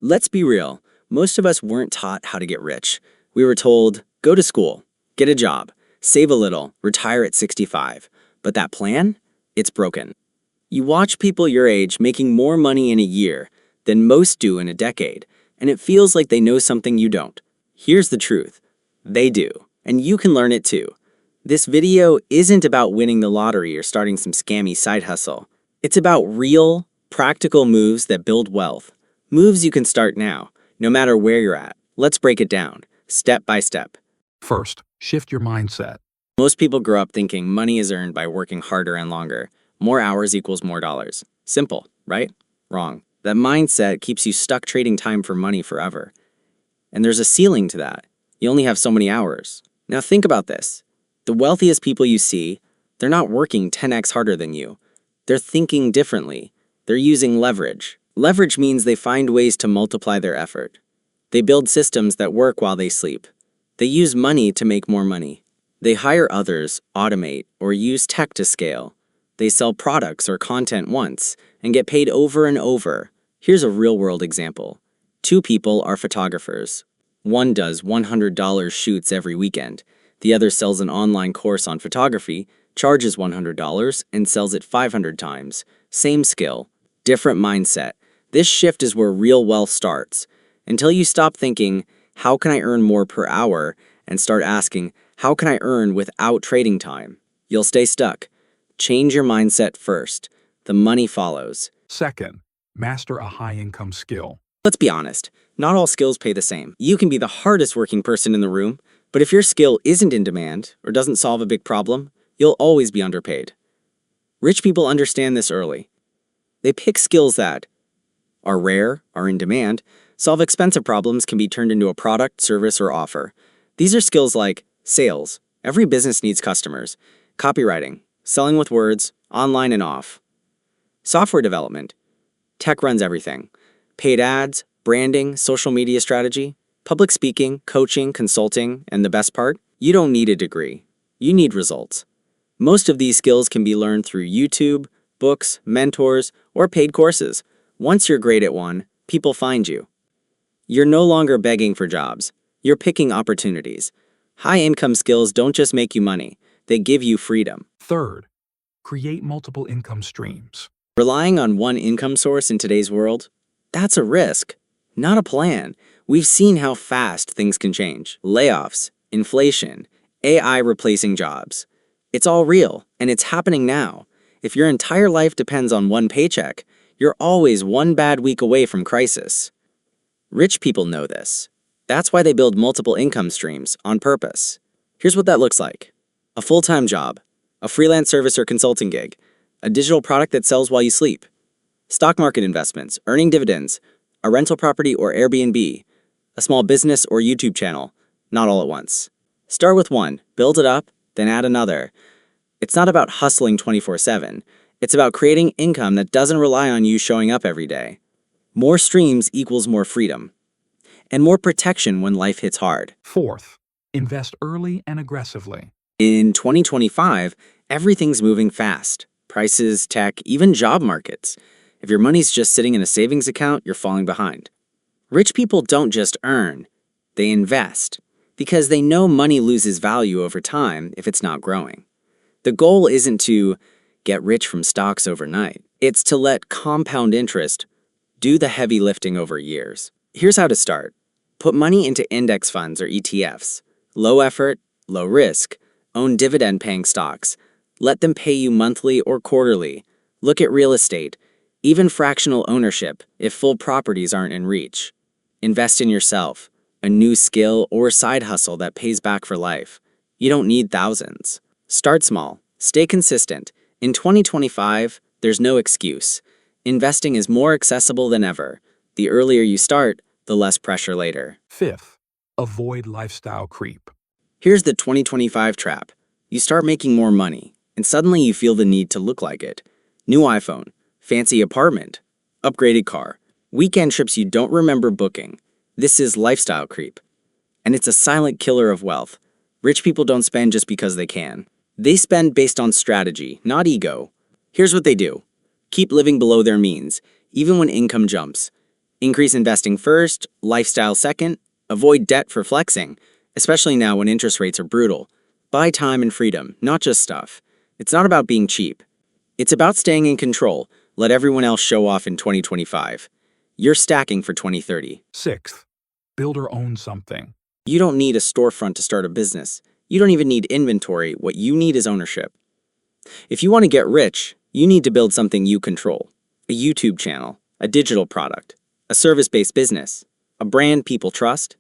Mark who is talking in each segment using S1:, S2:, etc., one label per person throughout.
S1: Let's be real. Most of us weren't taught how to get rich. We were told, go to school, get a job, save a little, retire at 65. But that plan? It's broken. You watch people your age making more money in a year than most do in a decade, and it feels like they know something you don't. Here's the truth. They do, and you can learn it too. This video isn't about winning the lottery or starting some scammy side hustle. It's about real, practical moves that build wealth. Moves you can start now, no matter where you're at. Let's break it down, step by step.
S2: First, shift your mindset.
S1: Most people grow up thinking money is earned by working harder and longer. More hours equals more dollars. Simple, right? Wrong. That mindset keeps you stuck trading time for money forever. And there's a ceiling to that. You only have so many hours. Now think about this. The wealthiest people you see, they're not working 10x harder than you. They're thinking differently. They're using leverage. Leverage means they find ways to multiply their effort. They build systems that work while they sleep. They use money to make more money. They hire others, automate, or use tech to scale. They sell products or content once and get paid over and over. Here's a real-world example. Two people are photographers. One does $100 shoots every weekend. The other sells an online course on photography, charges $100, and sells it 500 times. Same skill, different mindset. This shift is where real wealth starts. Until you stop thinking, how can I earn more per hour, and start asking, how can I earn without trading time? You'll stay stuck. Change your mindset first. The money follows.
S2: Second, master a high-income skill.
S1: Let's be honest, not all skills pay the same. You can be the hardest working person in the room, but if your skill isn't in demand or doesn't solve a big problem, you'll always be underpaid. Rich people understand this early. They pick skills that are rare, are in demand, solve expensive problems, can be turned into a product, service, or offer. These are skills like sales. Every business needs customers. Copywriting, selling with words, online and off. Software development. Tech runs everything. Paid ads, branding, social media strategy, public speaking, coaching, consulting, and the best part, you don't need a degree. You need results. Most of these skills can be learned through YouTube, books, mentors, or paid courses. Once you're great at one, people find you. You're no longer begging for jobs. You're picking opportunities. High-income skills don't just make you money. They give you freedom.
S2: Third, create multiple income streams.
S1: Relying on one income source in today's world, that's a risk, not a plan. We've seen how fast things can change. Layoffs, inflation, AI replacing jobs. It's all real, and it's happening now. If your entire life depends on one paycheck, you're always one bad week away from crisis. Rich people know this. That's why they build multiple income streams on purpose. Here's what that looks like. A full-time job, a freelance service or consulting gig, a digital product that sells while you sleep, stock market investments, earning dividends, a rental property or Airbnb, a small business or YouTube channel, not all at once. Start with one, build it up, then add another. It's not about hustling 24/7. It's about creating income that doesn't rely on you showing up every day. More streams equals more freedom, and more protection when life hits hard.
S2: Fourth, invest early and aggressively.
S1: In 2025, everything's moving fast. Prices, tech, even job markets. If your money's just sitting in a savings account, you're falling behind. Rich people don't just earn, they invest, because they know money loses value over time if it's not growing. The goal isn't to get rich from stocks overnight. It's to let compound interest do the heavy lifting over years. Here's how to start. Put money into index funds or ETFs. Low effort, low risk. Own dividend-paying stocks. Let them pay you monthly or quarterly. Look at real estate, even fractional ownership if full properties aren't in reach. Invest in yourself, a new skill or side hustle that pays back for life. You don't need thousands. Start small. Stay consistent. In 2025, there's no excuse. Investing is more accessible than ever. The earlier you start, the less pressure later.
S2: Fifth, avoid lifestyle creep.
S1: Here's the 2025 trap. You start making more money, and suddenly you feel the need to look like it. New iPhone, fancy apartment, upgraded car, weekend trips you don't remember booking. This is lifestyle creep. And it's a silent killer of wealth. Rich people don't spend just because they can. They spend based on strategy, not ego. Here's what they do. Keep living below their means, even when income jumps. Increase investing first, lifestyle second, avoid debt for flexing, especially now when interest rates are brutal. Buy time and freedom, not just stuff. It's not about being cheap. It's about staying in control. Let everyone else show off in 2025. You're stacking for 2030.
S2: Sixth, build or own something.
S1: You don't need a storefront to start a business. You don't even need inventory. What you need is ownership. If you want to get rich, you need to build something you control. A YouTube channel, a digital product, a service-based business, a brand people trust,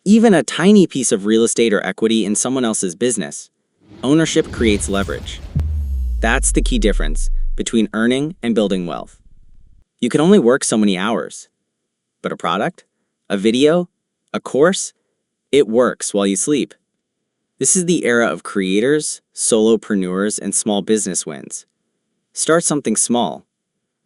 S1: even a tiny piece of real estate or equity in someone else's business. Ownership creates leverage. That's the key difference between earning and building wealth. You can only work so many hours. But a product, a video, a course, it works while you sleep. This is the era of creators, solopreneurs, and small business wins. Start something small.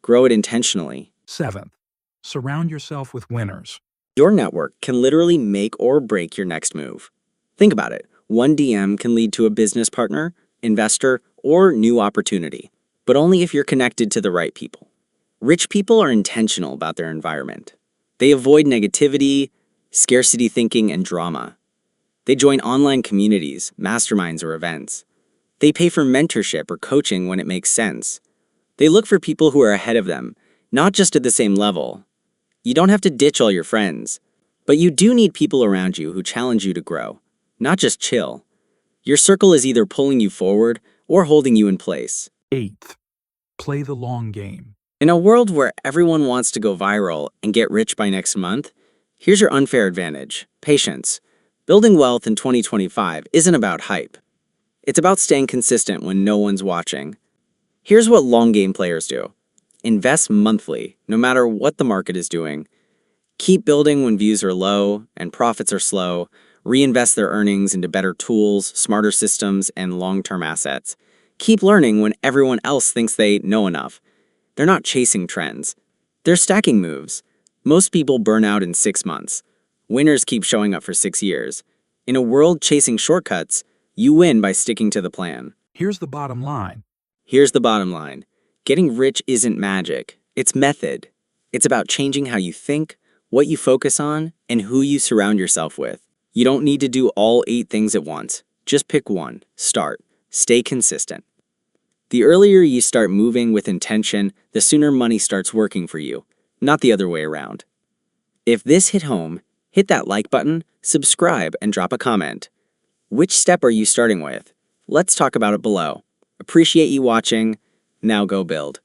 S1: Grow it intentionally.
S2: Seventh, surround yourself with winners.
S1: Your network can literally make or break your next move. Think about it. One DM can lead to a business partner, investor, or new opportunity, but only if you're connected to the right people. Rich people are intentional about their environment. They avoid negativity, scarcity thinking, and drama. They join online communities, masterminds, or events. They pay for mentorship or coaching when it makes sense. They look for people who are ahead of them, not just at the same level. You don't have to ditch all your friends, but you do need people around you who challenge you to grow, not just chill. Your circle is either pulling you forward or holding you in place.
S2: Eighth, play the long game.
S1: In a world where everyone wants to go viral and get rich by next month, here's your unfair advantage: patience. Building wealth in 2025 isn't about hype. It's about staying consistent when no one's watching. Here's what long game players do. Invest monthly, no matter what the market is doing. Keep building when views are low and profits are slow. Reinvest their earnings into better tools, smarter systems, and long-term assets. Keep learning when everyone else thinks they know enough. They're not chasing trends. They're stacking moves. Most people burn out in 6 months. Winners keep showing up for 6 years. In a world chasing shortcuts, you win by sticking to the plan.
S2: Here's the bottom line.
S1: Here's the bottom line. Getting rich isn't magic. It's method. It's about changing how you think, what you focus on, and who you surround yourself with. You don't need to do all 8 things at once. Just pick one. Start. Stay consistent. The earlier you start moving with intention, the sooner money starts working for you, not the other way around. If this hit home, hit that like button, subscribe, and drop a comment. Which step are you starting with? Let's talk about it below. Appreciate you watching. Now go build.